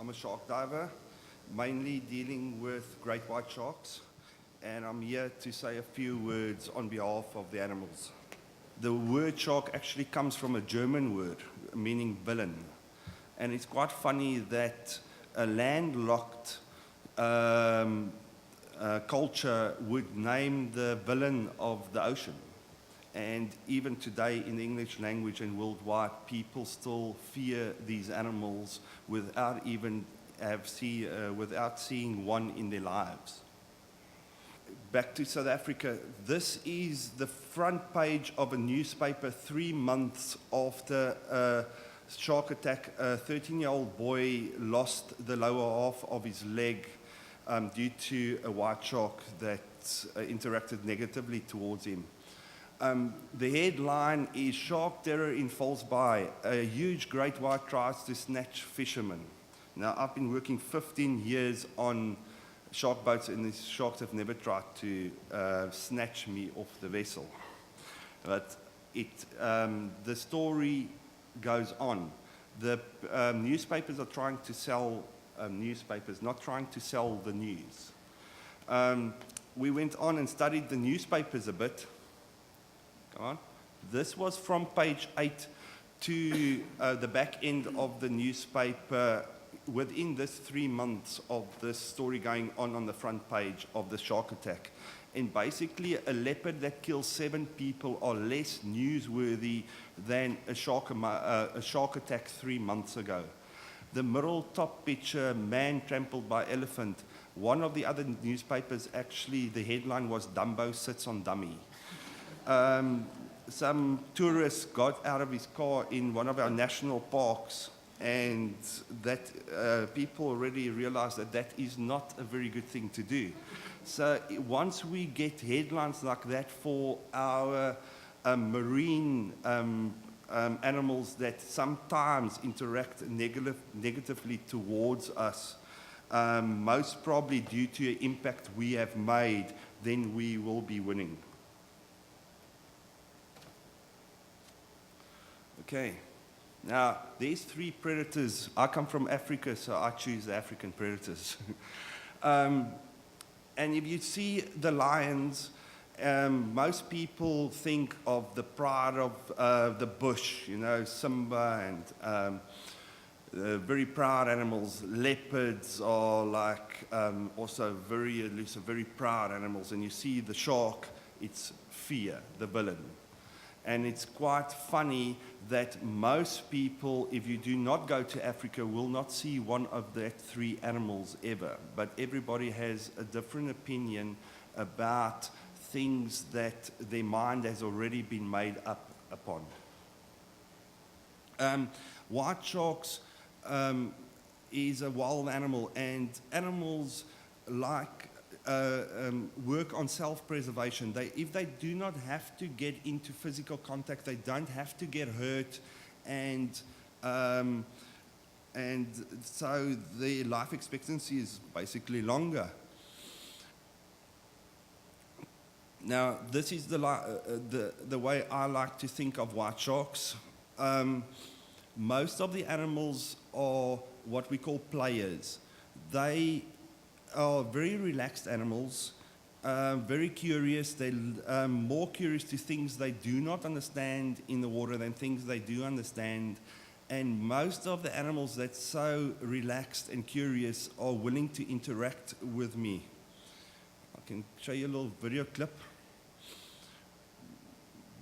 I'm a shark diver, mainly dealing with great white sharks, and I'm here to say a few words on behalf of the animals. The word shark actually comes from a German word meaning villain, and it's quite funny that a landlocked culture would name the villain of the ocean. And even today in the English language and worldwide, people still fear these animals without without seeing one in their lives. Back to South Africa, this is the front page of a newspaper 3 months after a shark attack. A 13-year-old boy lost the lower half of his leg due to a white shark that interacted negatively towards him. The headline is "Shark Terror in Falls Bay. A huge great white tries to snatch fishermen." Now, I've been working 15 years on shark boats, and these sharks have never tried to snatch me off the vessel. But the story goes on. The newspapers are trying to sell newspapers, not trying to sell the news. We went on and studied the newspapers a bit. On. This was from page 8 to the back end of the newspaper within this 3 months of this story going on the front page of the shark attack. And basically, a leopard that kills 7 people are less newsworthy than a shark attack 3 months ago. The middle top picture, man trampled by elephant. One of the other newspapers, actually, the headline was "Dumbo sits on dummy." Some tourist got out of his car in one of our national parks, and that people already realized that that is not a very good thing to do. So once we get headlines like that for our marine animals that sometimes interact negatively towards us, most probably due to an impact we have made, then we will be winning. Okay, now there's 3 predators. I come from Africa, so I choose the African predators. And if you see the lions, most people think of the pride of the bush, Simba and very proud animals. Leopards are like also very elusive, very proud animals. And you see the shark, it's fear, the villain. And it's quite funny that most people, if you do not go to Africa, will not see one of that 3 animals ever. But everybody has a different opinion about things that their mind has already been made up upon. White sharks is a wild animal, and animals like work on self-preservation. If they do not have to get into physical contact, they don't have to get hurt, and so their life expectancy is basically longer. Now, this is the way I like to think of white sharks. Most of the animals are what we call players. They are very relaxed animals, very curious. They're more curious to things they do not understand in the water than things they do understand. And most of the animals that's so relaxed and curious are willing to interact with me. I can show you a little video clip.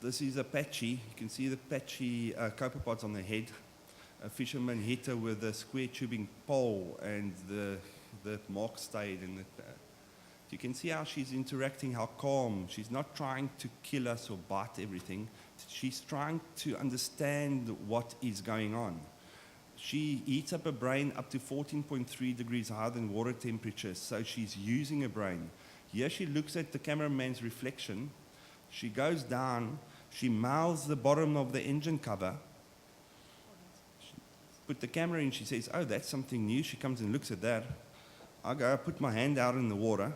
This is a patchy. You can see the patchy copepods on the head. A fisherman hit her with a square tubing pole, and the mark stayed in the. You can see how she's interacting, how calm. She's not trying to kill us or bite everything. She's trying to understand what is going on. She heats up her brain up to 14.3 degrees higher than water temperature, so she's using her brain. Here she looks at the cameraman's reflection. She goes down. She mouths the bottom of the engine cover. Put the camera in, she says, "Oh, that's something new." She comes and looks at that. I put my hand out in the water.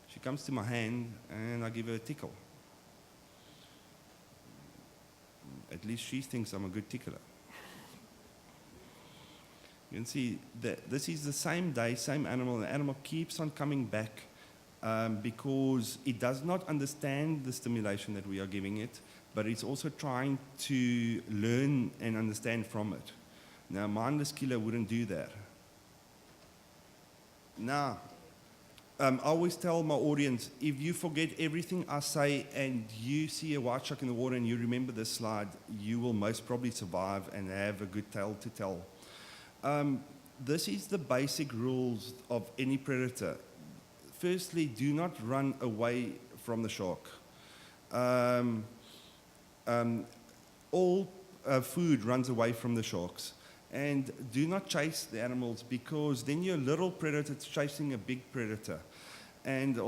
She comes to my hand, and I give her a tickle. At least she thinks I'm a good tickler. You can see that this is the same day, same animal. The animal keeps on coming back because it does not understand the stimulation that we are giving it, but it's also trying to learn and understand from it. Now, a mindless killer wouldn't do that. Now, I always tell my audience, if you forget everything I say and you see a white shark in the water and you remember this slide, you will most probably survive and have a good tale to tell. This is the basic rules of any predator. Firstly, do not run away from the shark. All food runs away from the sharks. And do not chase the animals, because then you're a little predator chasing a big predator. And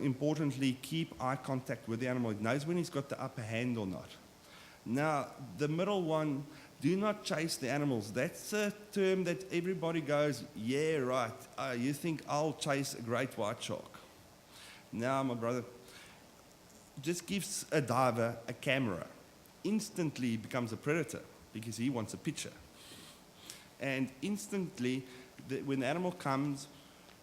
importantly, keep eye contact with the animal. It knows when he's got the upper hand or not. Now, the middle one, do not chase the animals. That's a term that everybody goes, yeah, right. You think I'll chase a great white shark. Now, my brother, just gives a diver a camera. Instantly he becomes a predator because he wants a picture. And instantly, when the animal comes,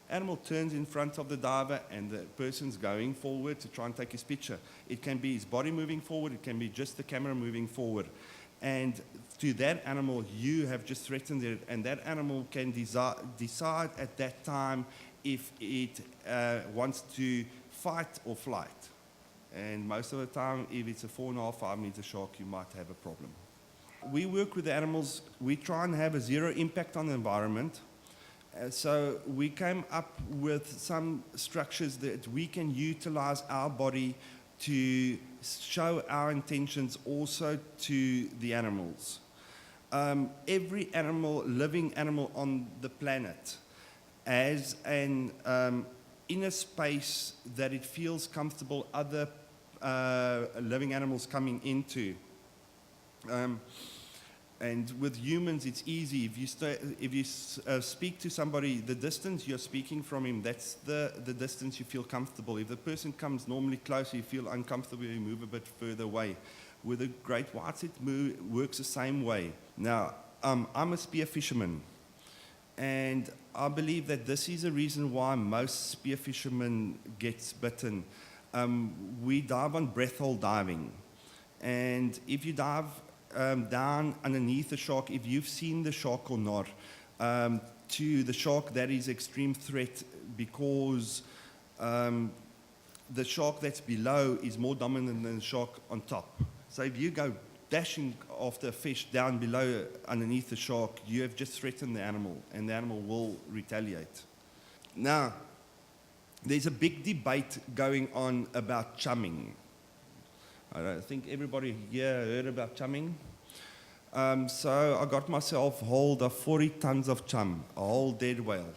animal turns in front of the diver and the person's going forward to try and take his picture. It can be his body moving forward, it can be just the camera moving forward. And to that animal, you have just threatened it, and that animal can decide at that time if it wants to fight or flight. And most of the time, if it's a 4.5, 5 meter shark, you might have a problem. We work with the animals, we try and have a zero impact on the environment. So we came up with some structures that we can utilize our body to show our intentions also to the animals. Every animal, living animal on the planet, has an inner space that it feels comfortable other living animals coming into. And with humans, it's easy. If you speak to somebody, the distance you're speaking from him, that's the distance you feel comfortable. If the person comes normally closer, you feel uncomfortable, you move a bit further away. With the great whites, it works the same way. Now, I'm a spear fisherman, and I believe that this is a reason why most spear fishermen gets bitten. We dive on breath hold diving, and if you dive down underneath the shark, if you've seen the shark or not, to the shark that is extreme threat, because the shark that's below is more dominant than the shark on top. So if you go dashing after a fish down below underneath the shark, you have just threatened the animal, and the animal will retaliate. Now, there's a big debate going on about chumming. I don't think everybody here heard about chumming. So I got myself hold of 40 tons of chum, a whole dead whale,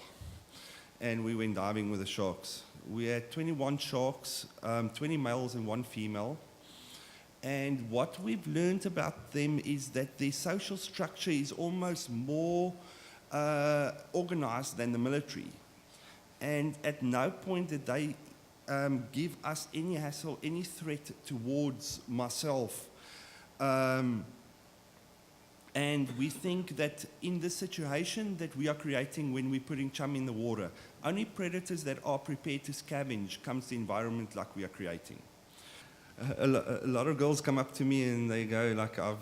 and we went diving with the sharks. We had 21 sharks, 20 males and 1 female. And what we've learned about them is that their social structure is almost more organized than the military. And at no point did they give us any hassle, any threat towards myself. And we think that in this situation that we are creating when we're putting chum in the water, only predators that are prepared to scavenge comes the environment like we are creating. A lot of girls come up to me and they go like, I've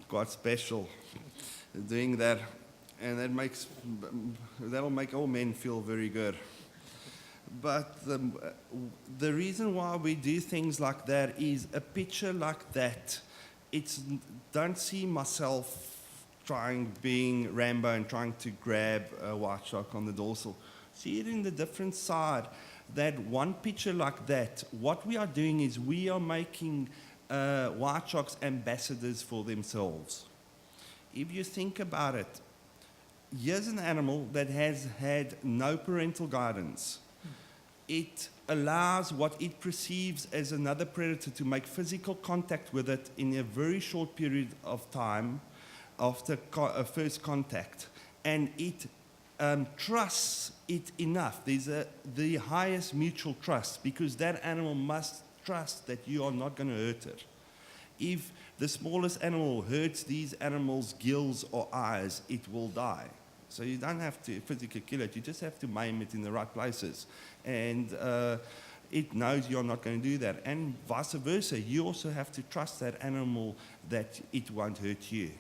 quite special doing that. And that'll make all men feel very good. But the reason why we do things like that is a picture like that. Don't see myself being Rambo and trying to grab a white shark on the dorsal. See it in the different side. That one picture like that, what we are doing is we are making white sharks ambassadors for themselves. If you think about it, here's an animal that has had no parental guidance. It allows what it perceives as another predator to make physical contact with it in a very short period of time after first contact. And it trusts it enough. There's the highest mutual trust, because that animal must trust that you are not going to hurt it. If the smallest animal hurts these animals' gills or eyes, it will die. So you don't have to physically kill it, you just have to maim it in the right places. And it knows you're not going to do that. And vice versa, you also have to trust that animal that it won't hurt you.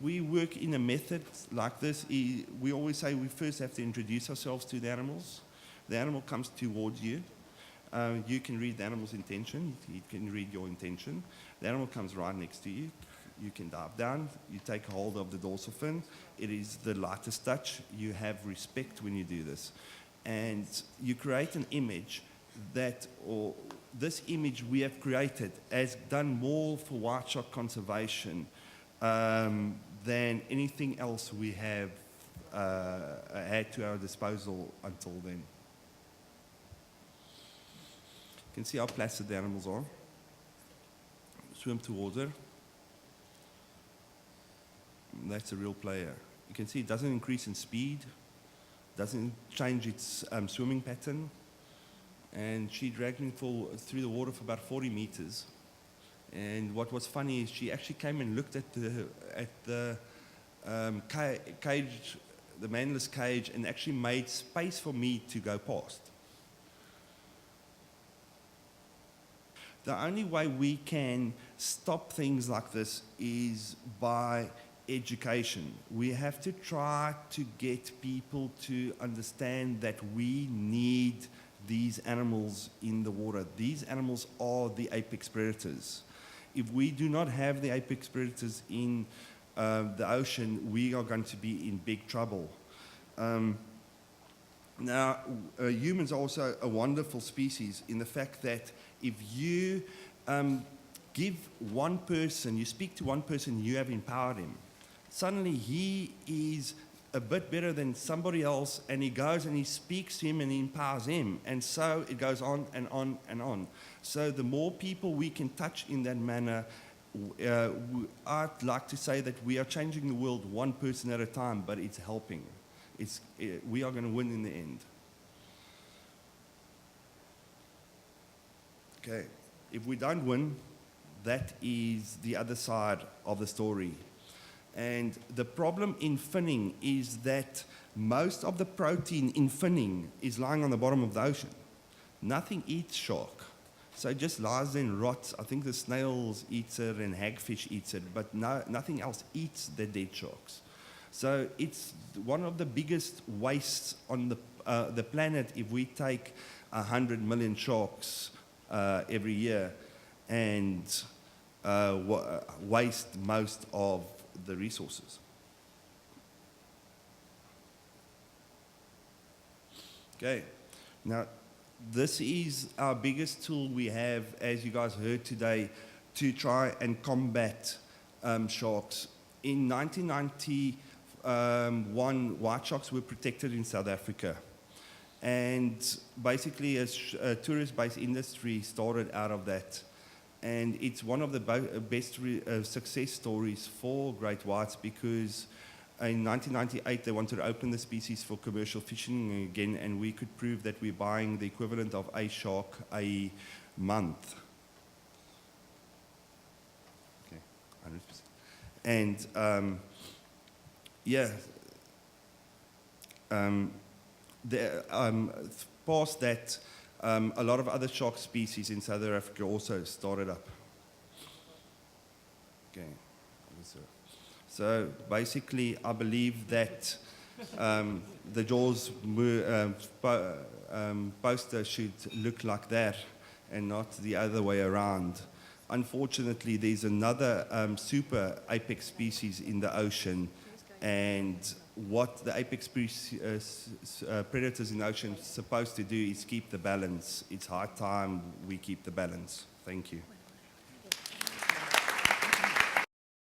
We work in a method like this. We always say we first have to introduce ourselves to the animals. The animal comes towards you. You can read the animal's intention. He can read your intention. The animal comes right next to you. You can dive down. You take hold of the dorsal fin. It is the lightest touch. You have respect when you do this. And you create an image that, or this image we have created has done more for white shark conservation than anything else we have had to our disposal until then. You can see how placid the animals are. Swim towards her. That's a real player. You can see it doesn't increase in speed, doesn't change its swimming pattern, and she dragged me through the water for about 40 meters. And what was funny is she actually came and looked at the cage, the manless cage, and actually made space for me to go past. The only way we can stop things like this is by education. We have to try to get people to understand that we need these animals in the water. These animals are the apex predators. If we do not have the apex predators in the ocean, we are going to be in big trouble. Now, humans are also a wonderful species in the fact that if you give one person, you speak to one person, you have empowered him. Suddenly he is a bit better than somebody else, and he goes and he speaks to him and he empowers him. And so it goes on and on and on. So the more people we can touch in that manner, I'd like to say that we are changing the world one person at a time, but it's helping. We are going to win in the end. Okay, if we don't win, that is the other side of the story. And the problem in finning is that most of the protein in finning is lying on the bottom of the ocean. Nothing eats shark. So it just lies there and rots. I think the snails eats it and hagfish eats it, but nothing else eats the dead sharks. So it's one of the biggest wastes on the planet if we take 100 million sharks every year and waste most of the resources. Okay, now this is our biggest tool we have, as you guys heard today, to try and combat sharks. In 1991, white sharks were protected in South Africa. And basically a tourist-based industry started out of that. And it's one of the best success stories for great whites, because in 1998 they wanted to open the species for commercial fishing again, and we could prove that we're buying the equivalent of a shark a month. Okay, 100%. And past that, a lot of other shark species in South Africa also started up. Okay, so basically, I believe that the Jaws poster should look like that and not the other way around. Unfortunately, there's another super apex species in the ocean, and what the apex predators in the ocean are supposed to do is keep the balance. It's high time we keep the balance. Thank you.